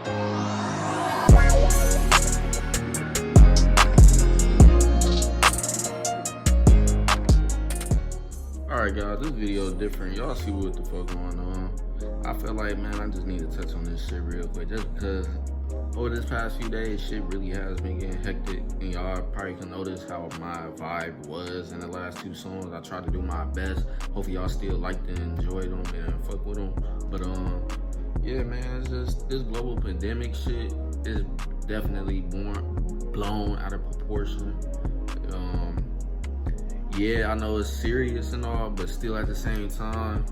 Alright guys, this video is different. Y'all see what the fuck going on. I feel like, man, I just need to touch on this shit real quick, just because over this past few days, shit really has been getting hectic, and y'all probably can notice how my vibe was in the last two songs. I tried to do my best. Hopefully y'all still liked and enjoyed them and fuck with them. But yeah, man, it's just this global pandemic shit is definitely blown out of proportion. Yeah, I know it's serious and all, but still at the same time,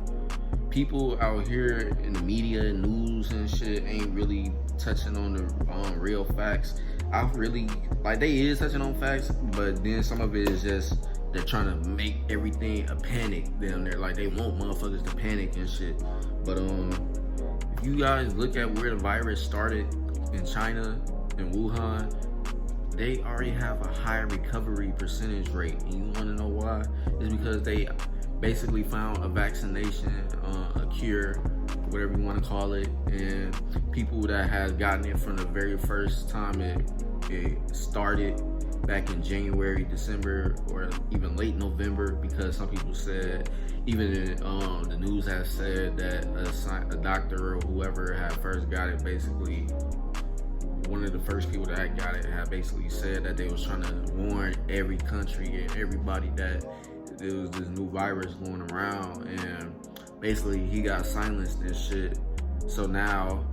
people out here in the media and news and shit ain't really touching on the real facts. I really, like, they is touching on facts, but then some of it is just, they're trying to make everything a panic. They're like, they want motherfuckers to panic and shit. But if you guys look at where the virus started in China, in Wuhan, they already have a high recovery percentage rate. And you wanna know why? It's because they basically found a vaccination, a cure, whatever you wanna call it, and people that have gotten it from the very first time it started back in January, December, or even late November, because some people said, even the news has said that a doctor or whoever had first got it, basically, one of the first people that got it had basically said that they was trying to warn every country and everybody that there was this new virus going around, and basically he got silenced and shit. So now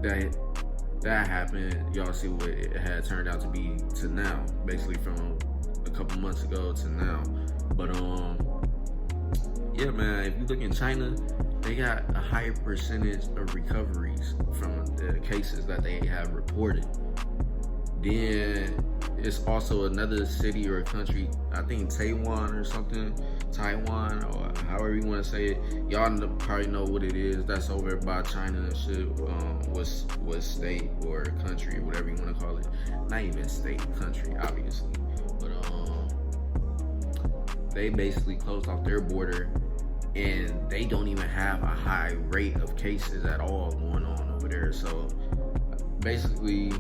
that happened, y'all see what it had turned out to be to now, basically from a couple months ago to now. But yeah, man, if you look in China, they got a higher percentage of recoveries from the cases that they have reported. Then it's also another city or a country, I think Taiwan or something, Taiwan, or however you want to say it. Y'all probably know what it is. That's over by China and shit. What state or country, whatever you want to call it. Not even state, country, obviously. But they basically closed off their border, and they don't even have a high rate of cases at all going on over there. So basically,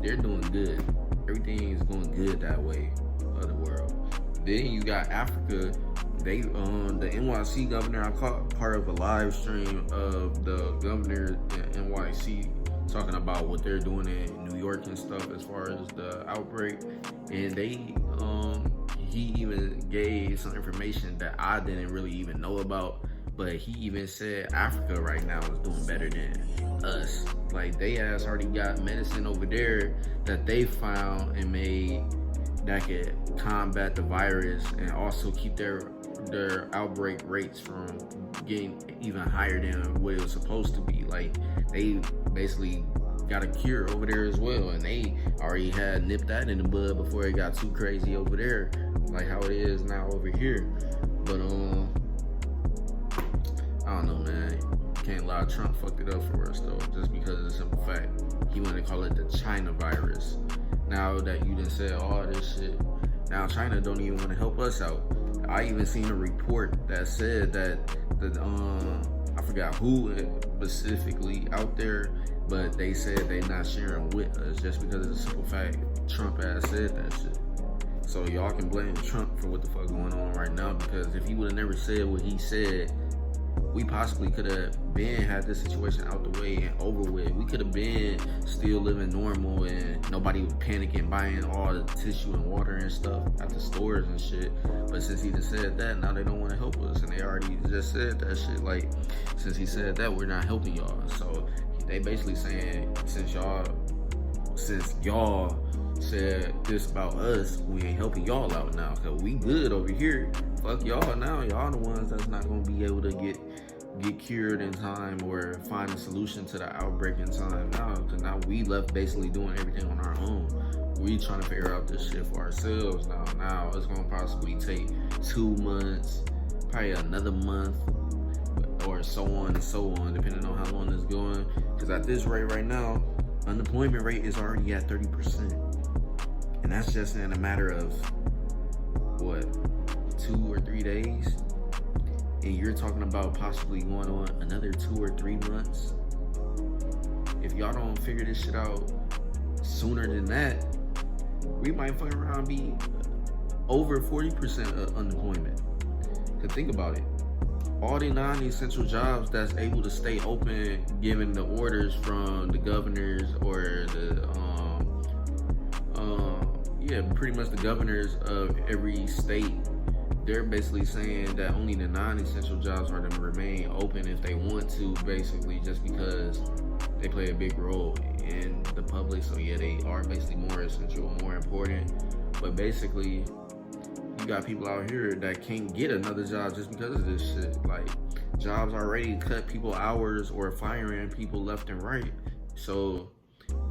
they're doing good. Everything is going good that way of the world. Then you got Africa. They the NYC governor, I caught part of a live stream of the governor in NYC talking about what they're doing in New York and stuff as far as the outbreak. And they he even gave some information that I didn't really even know about, but he even said Africa right now is doing better than us. Like, they ass already got medicine over there that they found and made that could combat the virus and also keep their outbreak rates from getting even higher than what it was supposed to be. Like, they basically got a cure over there as well, and they already had nipped that in the bud before it got too crazy over there, like how it is now over here. But I don't know, man. Can't lie, Trump fucked it up for us though, just because of the simple fact he wanted to call it the China virus. Now that you done said all this shit, now China don't even want to help us out. I even seen a report that said that I forgot who specifically out there, but they said they not sharing with us just because of the simple fact Trump has said that shit. So y'all can blame Trump for what the fuck going on right now, because if he would have never said what he said, we possibly could have been had this situation out the way and over with. We could have been still living normal and nobody was panicking, buying all the tissue and water and stuff at the stores and shit. But since he just said that, now they don't want to help us, and they already just said that shit. Like, since he said that, we're not helping y'all. So they basically saying, since y'all said this about us, we ain't helping y'all out now, cause we good over here. Fuck y'all now. Y'all the ones that's not gonna be able to get cured in time or find a solution to the outbreak in time now, because now we left basically doing everything on our own. We trying to figure out this shit for ourselves now. Now it's gonna possibly take 2 months, probably another month, or so on and so on, depending on how long it's going. Because at this rate right now, unemployment rate is already at 30%. And that's just in a matter of, what, 2 or 3 days? And you're talking about possibly going on another 2 or 3 months? y'all don't figure this shit out sooner than that, we might fucking around be over 40% of unemployment. Cause think about it. All the non-essential jobs that's able to stay open given the orders from the governors or the pretty much the governors of every state, they're basically saying that only the non-essential jobs are to remain open if they want to, basically just because they play a big role in the public. So yeah, they are basically more essential, more important. But basically, you got people out here that can't get another job just because of this shit. Like, jobs already cut people hours or firing people left and right. So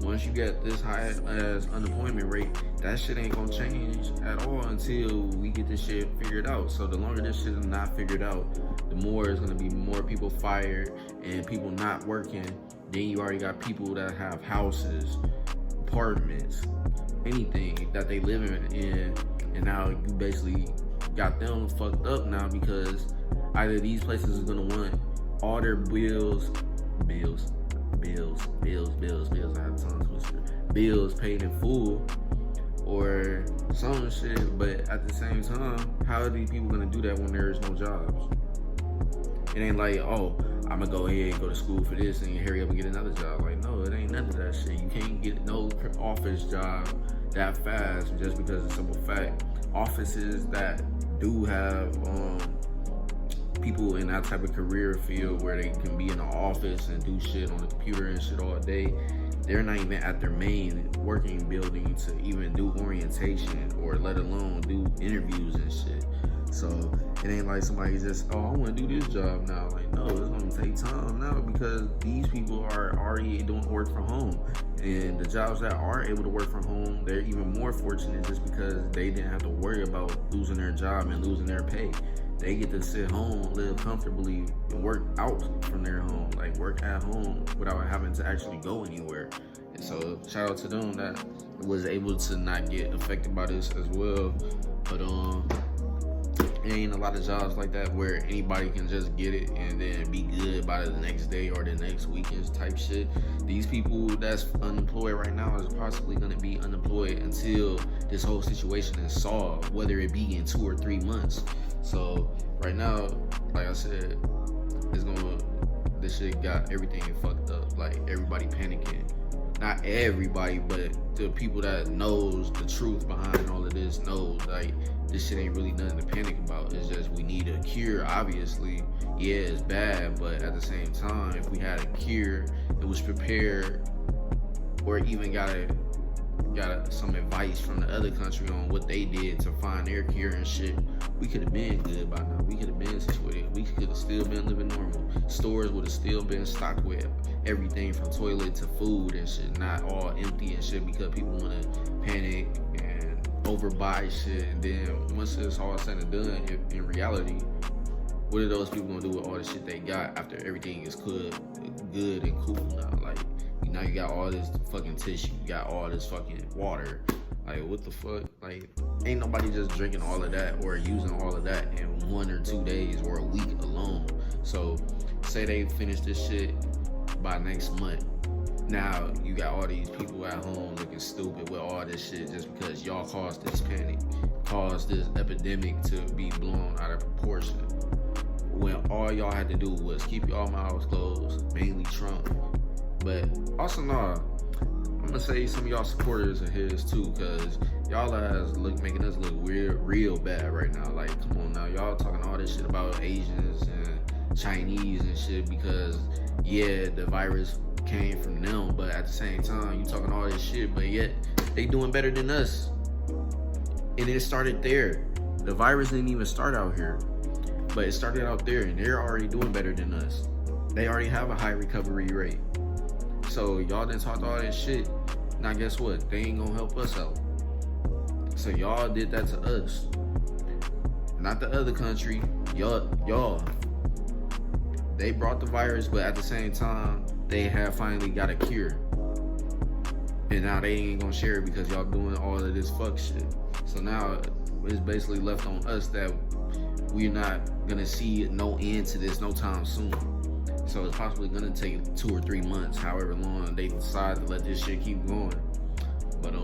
once you get this high as unemployment rate, that shit ain't gonna change at all until we get this shit figured out. So the longer this shit is not figured out, the more it's gonna be more people fired and people not working. Then you already got people that have houses, apartments, anything that they live in, and now you basically got them fucked up now because either these places are gonna want all their bills, I have tongue twister, bills paid in full or some shit. But at the same time, how are these people gonna do that when there's no jobs? It ain't like, oh, I'm gonna go ahead and go to school for this and hurry up and get another job. Like, no, it ain't none of that shit. You can't get no office job that fast just because of the simple fact offices that do have people in that type of career field where they can be in the office and do shit on the computer and shit all day, they're not even at their main working building to even do orientation or let alone do interviews and shit. So it ain't like somebody just, oh, I want to do this job now. Like, no, it's going to take time now because these people are already doing work from home. And the jobs that are able to work from home, they're even more fortunate just because they didn't have to worry about losing their job and losing their pay. They get to sit home, live comfortably, and work out from their home, like work at home without having to actually go anywhere. And so shout out to them that was able to not get affected by this as well. But it ain't a lot of jobs like that where anybody can just get it and then be good by the next day or the next weekend type shit. These people that's unemployed right now is possibly gonna be unemployed until this whole situation is solved, whether it be in 2 or 3 months. So right now, like I said, this shit got everything fucked up. Like, everybody panicking. Not everybody, but the people that knows the truth behind all of this knows, like, this shit ain't really nothing to panic about. It's just we need a cure, obviously. Yeah, it's bad, but at the same time, if we had a cure that was prepared or even got some advice from the other country on what they did to find their cure and shit, we could have been good by now. We could have been situated. We could have still been living normal. Stores would have still been stocked with everything from toilet to food and shit, not all empty and shit because people want to panic and overbuy shit. And then once it's all said and done, in reality, what are those people gonna do with all the shit they got after everything is good and cool now? Like, now you got all this fucking tissue, you got all this fucking water. Like, what the fuck? Like, ain't nobody just drinking all of that or using all of that in 1 or 2 days or a week alone. So, say they finish this shit by next month. Now, you got all these people at home looking stupid with all this shit just because y'all caused this panic, caused this epidemic to be blown out of proportion. When all y'all had to do was keep y'all mouths closed, mainly Trump. But also, I'm gonna say some of y'all supporters of his too, cause y'all is making us look real bad right now. Like, come on now, y'all talking all this shit about Asians and Chinese and shit because, yeah, the virus came from them, but at the same time, you talking all this shit, but yet they doing better than us. And it started there. The virus didn't even start out here, but it started out there, and they're already doing better than us. They already have a high recovery rate. So y'all done talked all this shit. Now guess what? They ain't gonna help us out. So y'all did that to us. Not the other country. Y'all. They brought the virus, but at the same time, they have finally got a cure. And now they ain't gonna share it because y'all doing all of this fuck shit. So now it's basically left on us that we're not gonna see no end to this no time soon. So it's possibly gonna take 2 or 3 months, however long they decide to let this shit keep going. But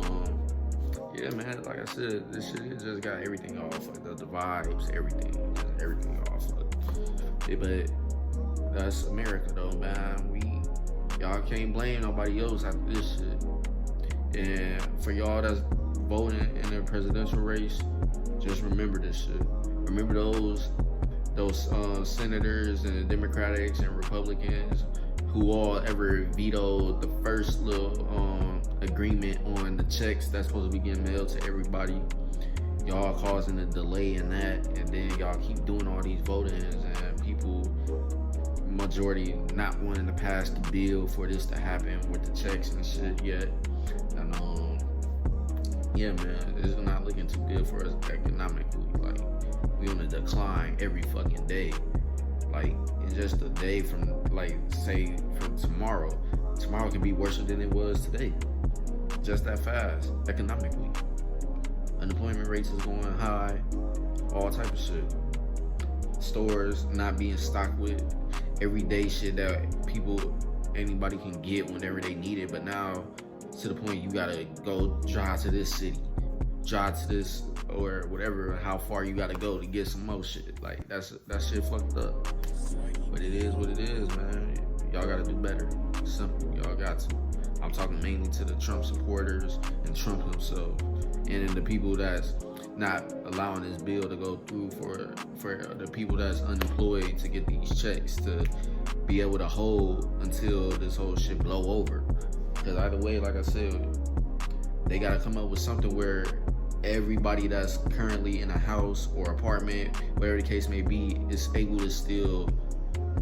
yeah, man, like I said, this shit just got everything off, like the vibes, everything off. But that's America though, man. Y'all can't blame nobody else after this shit. And for y'all that's voting in the presidential race, just remember this shit. Remember those senators and Democrats and Republicans who all ever vetoed the first little agreement on the checks that's supposed to be getting mailed to everybody. Y'all causing a delay in that, and then y'all keep doing all these votings and people, majority not wanting to pass the bill for this to happen with the checks and shit yet. And yeah, man, it's not looking too good for us economically. Like, we on a decline every fucking day. Like, it's just a day from, like, say, from tomorrow. Tomorrow can be worse than it was today. Just that fast, economically. Unemployment rates is going high, all type of shit. Stores not being stocked with everyday shit that anybody can get whenever they need it. But now, to the point you gotta go drive to this city, drive to this, or whatever, how far you gotta go to get some more shit. Like, that shit fucked up. But it is what it is, man. Y'all gotta do better. Simple, y'all got to. I'm talking mainly to the Trump supporters and Trump himself, and then the people that's not allowing this bill to go through for the people that's unemployed to get these checks to be able to hold until this whole shit blow over. Because either way, like I said, they gotta come up with something where everybody that's currently in a house or apartment, whatever the case may be, is able to still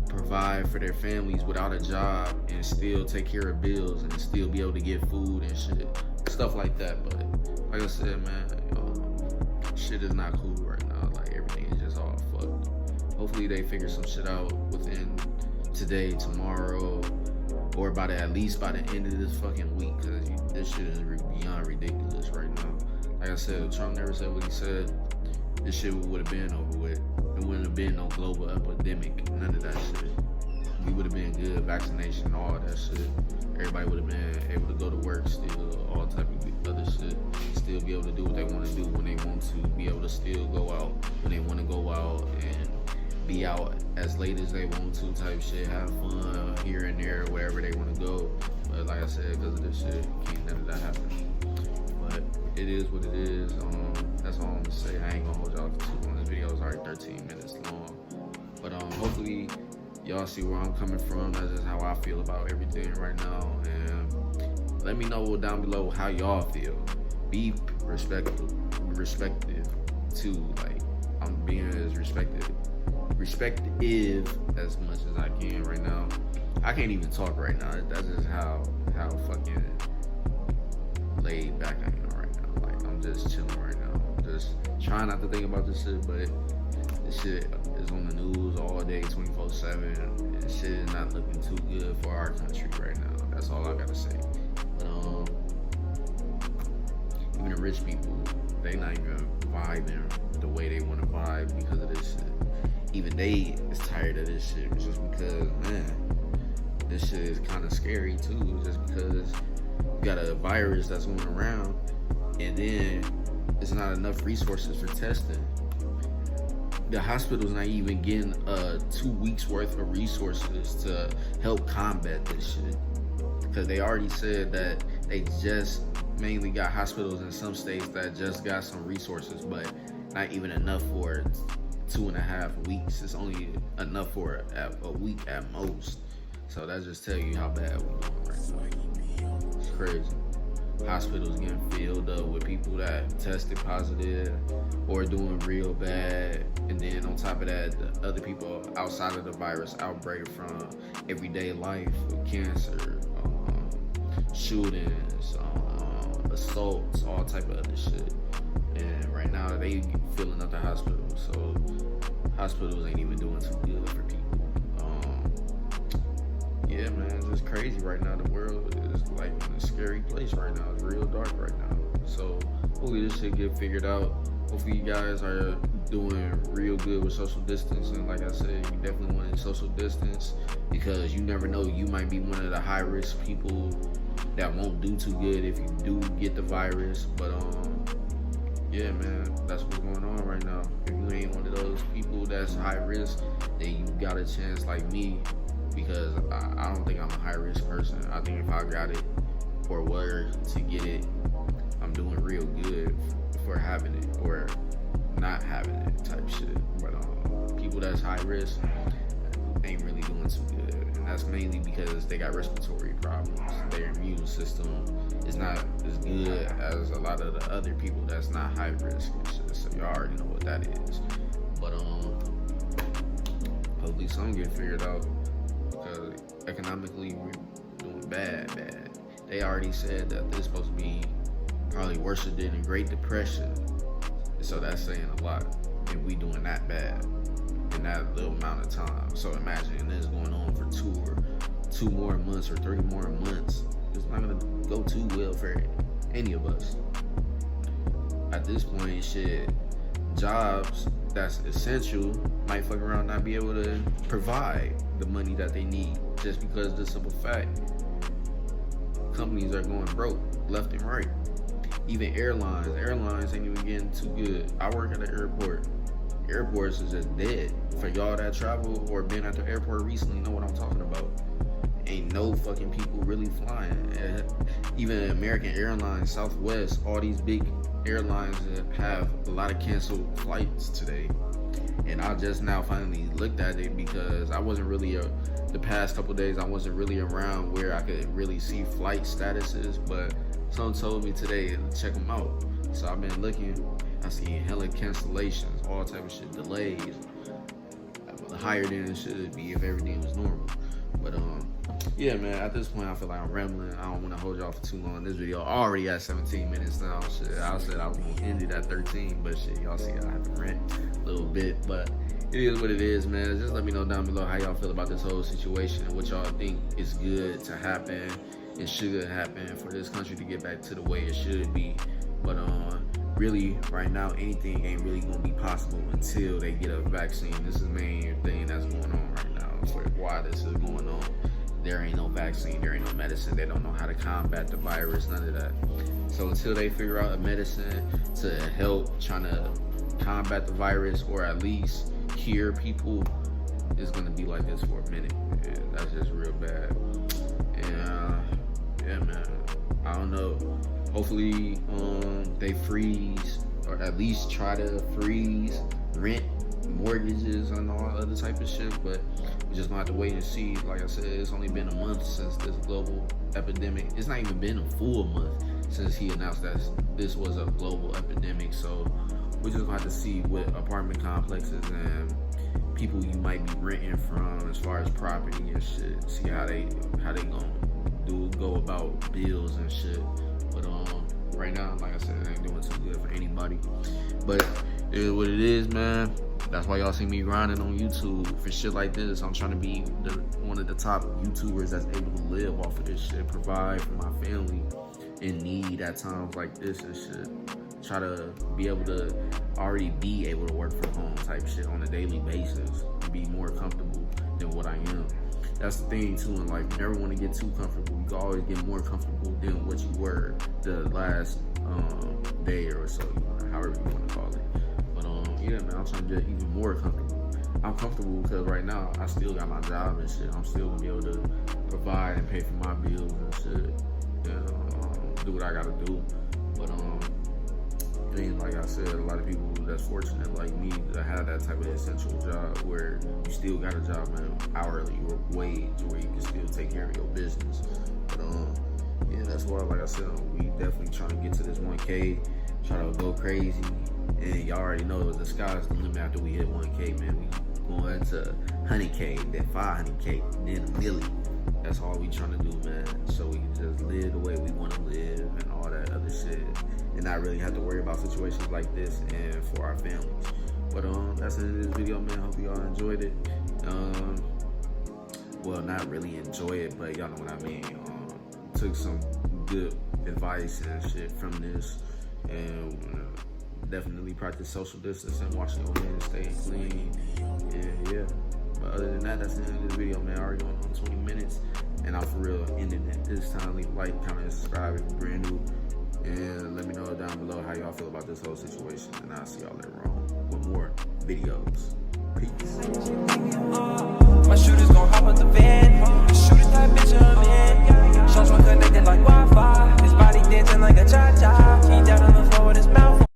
provide for their families without a job and still take care of bills and still be able to get food and shit, stuff like that. But like I said, man, shit is not cool right now. Like, everything is just all fucked. Hopefully they figure some shit out within today, tomorrow, or at least by the end of this fucking week, because this shit is beyond ridiculous right now. Like I said, Trump never said what he said. This shit would have been over with. It wouldn't have been no global epidemic, none of that shit. We would have been good, vaccination, all that shit. Everybody would have been able to go to work still, all type of other shit. Still be able to do what they want to do when they want to. Be able to still go out when they want to go out and be out as late as they want to, type shit. Have fun here and there, wherever they want to go. But like I said, because of this shit, can't none of that happen. But it is what it is. That's all I'm gonna say. I ain't gonna hold y'all for too long. This video is already 13 minutes long. But hopefully y'all see where I'm coming from. That's just how I feel about everything right now. And let me know down below how y'all feel. Be respective too. Like, I'm being as respective as much as I can right now. I can't even talk right now. That's just how fucking laid back I am right now. Like, I'm just chilling right now. Just trying not to think about this shit, but this shit is on the news all day, 24/7. And shit is not looking too good for our country right now. That's all I gotta say. But even the rich people, they not even vibing the way they want to vibe because of this shit. Even they is tired of this shit, just because, man, this shit is kind of scary too. Just because you got a virus that's going around, and then it's not enough resources for testing. The hospital's not even getting 2 weeks worth of resources to help combat this shit, because they already said that they just mainly got hospitals in some states that just got some resources, but not even enough for 2.5 weeks. It's only enough for a week at most. So that just tell you how bad we're doing right now. It's crazy. Hospitals getting filled up with people that tested positive or doing real bad, and then on top of that, the other people outside of the virus outbreak from everyday life, with cancer, shootings, assaults, all type of other shit. And right now they filling up the hospitals, so hospitals ain't even doing too good for people. Yeah, man, it's just crazy right now. The world is like in a scary place right now. It's real dark right now. So hopefully this shit get figured out. hopefully you guys are doing real good with social distancing. Like I said, you definitely want to social distance because you never know, you might be one of the high risk people that won't do too good if you do get the virus. But yeah, man, that's what's going on right now. If you ain't one of those people that's high risk, then you got a chance like me, because I don't think I'm a high risk person. I think if I got it or were to get it, I'm doing real good for having it or not having it type shit. But people that's high risk ain't really doing too good, and that's mainly because they got respiratory problems. Their immune system is not as good as a lot of the other people that's not high risk and shit. So y'all already know what that is. But hopefully something get figured out, because economically we're doing bad. They already said that this is supposed to be probably worse than the Great Depression. So that's saying a lot. And we doing that bad in that little amount of time. So imagine this going on for 2 more months or 3 more months. It's not gonna go too well for any of us. At this point, shit, jobs that's essential might fuck around not be able to provide the money that they need, just because of the simple fact companies are going broke left and right. Even airlines ain't even getting too good. I work at an airport. Airports is just dead. For y'all that travel or been at the airport recently know what I'm talking about. Ain't no fucking people really flying. Even American Airlines, Southwest, all these big airlines have a lot of canceled flights today. And I just now finally looked at it, because I wasn't really the past couple days I wasn't really around where I could really see flight statuses, but someone told me today to check them out. So I've been looking. I seen hella cancellations, all type of shit, delays, higher than it should be if everything was normal. But yeah, man, at this point I feel like I'm rambling. I don't want to hold y'all for too long. This video already at 17 minutes now. Shit, I said I was gonna end it at 13, but shit, y'all see I have to rant a little bit. But it is what it is, man. Just let me know down below how y'all feel about this whole situation and what y'all think is good to happen and should happen for this country to get back to the way it should be. But really, right now, anything ain't really gonna be possible until they get a vaccine. This is the main thing that's going on right now for why this is going on. There ain't no vaccine, there ain't no medicine. They don't know how to combat the virus, none of that. So until they figure out a medicine to help trying to combat the virus, or at least cure people, it's gonna be like this for a minute. And that's just real bad. And yeah, man, I don't know. Hopefully they freeze, or at least try to freeze rent, mortgages, and all other type of shit. But we just gonna have to wait and see. Like I said, it's only been a month since this global epidemic. It's not even been a full month since he announced that this was a global epidemic. So we're just gonna have to see what apartment complexes and people you might be renting from as far as property and shit. See how they gonna go about bills and shit. But right now, like I said, it ain't doing too good for anybody. But it is what it is, man. That's why y'all see me grinding on YouTube for shit like this. I'm trying to be one of the top YouTubers that's able to live off of this shit, provide for my family in need at times like this and shit. Try to be able to already be able to work from home type shit on a daily basis, be more comfortable than what I am. That's the thing too, and like, you never want to get too comfortable. You can always get more comfortable than what you were the last day or so, however you want to call it. But yeah, man, I'm trying to get even more comfortable. I'm comfortable because right now I still got my job and shit. I'm still gonna be able to provide and pay for my bills and shit, and do what I gotta do. But things like I said, a lot of people that's fortunate like me to have that type of essential job where you still got a job, man, hourly wage, where you can still take care of your business. But yeah, that's why, like I said, we definitely trying to get to this 1K, try to go crazy. And y'all already know the sky's the limit after we hit 1K, man. We going to 100K, then 500K, then a million. That's all we trying to do, man. So we can just live the way we want to live and all that other shit, and not really have to worry about situations like this and for our families. But that's the end of this video, man. Hope y'all enjoyed it. Well, not really enjoy it, but y'all know what I mean. Took some good advice and shit from this, and Definitely practice social distancing, washing your hands, staying clean. Yeah. But other than that, that's the end of this video, man. Already going on 20 minutes. And I'm for real ending it this time. Leave a like, comment, and subscribe if you're brand new. And let me know down below how y'all feel about this whole situation. And I'll see y'all later on with more videos. Peace.